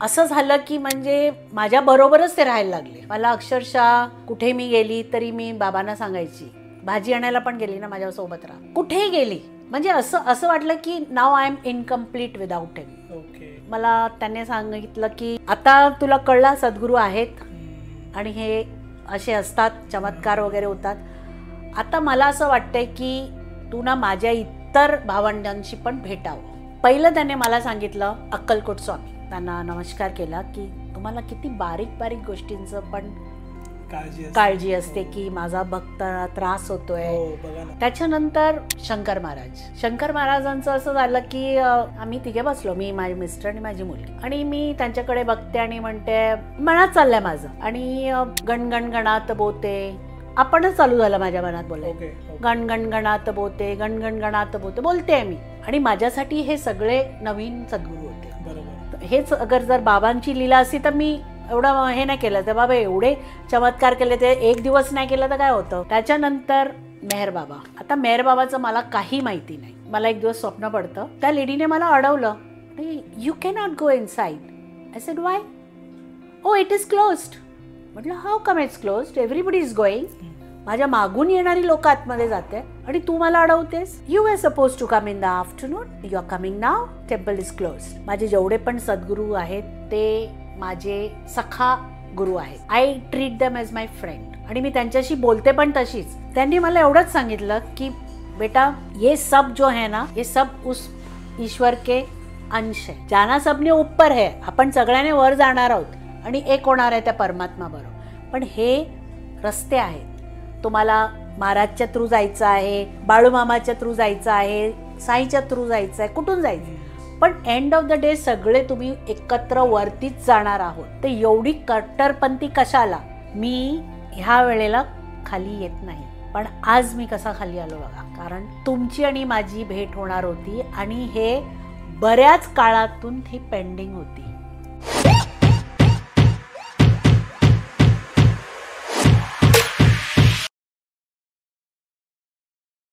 असं झालं की म्हणजे माझ्या बरोबरच ते राहायला लागले. मला अक्षरशः कुठे मी गेली तरी मी बाबांना सांगायची, भाजी आणायला पण गेली ना माझ्यासोबत राहा, कुठेही गेली म्हणजे असं वाटलं की नाव आय एम इनकम्प्लीट विदाउट हिम. मला त्याने सांगितलं की आता तुला कळला सद्गुरू आहेत आणि हे असे असतात, चमत्कार वगैरे होतात. आता मला असं वाटतंय की तू ना माझ्या इतर भावंडांशी पण भेटावं. पहिलं त्याने मला सांगितलं, अक्कलकोट स्वामी, त्यांना नमस्कार केला की तुम्हाला किती बारीक बारीक गोष्टींचं पण काळजी असते की माझा भक्त त्रास होतोय. त्याच्यानंतर शंकर महाराजांचं असं झालं की आम्ही तिघे बसलो, मी, माझे मिस्टर आणि माझी मुलगी, आणि मी त्यांच्याकडे बघते आणि म्हणते, मनात चाललंय माझं, आणि गणगणगणात बोते आपणच चालू झालं माझ्या मनात बोलाय, गणगणगणात बोते, गणगणगणात बोते बोलते मी. आणि माझ्यासाठी हे सगळे नवीन सद्गुरू होते. हेच अगर जर बाबांची लीला असती तर मी एवढं हे नाही केलं, तर बाबा एवढे चमत्कार केले, ते एक दिवस नाही केलं तर काय होतं. त्याच्यानंतर मेहर बाबा. आता मेहर बाबाचं मला काही माहिती नाही. मला एक दिवस स्वप्न पडतं, त्या लेडीने मला अडवलं, you cannot go inside. I said why? Oh it is closed. म्हटलं how come it's closed, everybody is going. माझ्या मागून येणारी लोक आतमध्ये जाते आणि तू मला अडवतेस. You are suppose to come in the afternoon, you are coming now, temple is closed. माझे जेवढे पण सद्गुरू आहेत ते माझे सखा गुरु आहेत. I treat them as my friend, आणि मी त्यांच्याशी बोलते पण तशीच. त्यांनी मला एवढंच सांगितलं की बेटा ये सब जो है ना, ये सब उस ईश्वर के अंश है, जाना सबने ऊपर है. आपण सगळ्यांनी वर जाणार आहोत आणि एक होणार आहे त्या परमात्मा बरोबर. पण हे रस्ते आहेत. तुम्हाला महाराजच्या थ्रू जायचं आहे, बाळूमामाच्या थ्रू जायचं आहे, साईच्या थ्रू जायचं आहे, कुठून जायचं, पण एंड ऑफ द डे सगळे तुम्ही एकत्र वरतीच जाणार आहोत. ते एवढी कट्टरपंथी कशाला. मी ह्या वेळेला खाली येत नाही, पण आज मी कसा खाली आलो बघा, कारण तुमची आणि माझी भेट होणार होती आणि हे बऱ्याच काळातून ही पेंडिंग होती.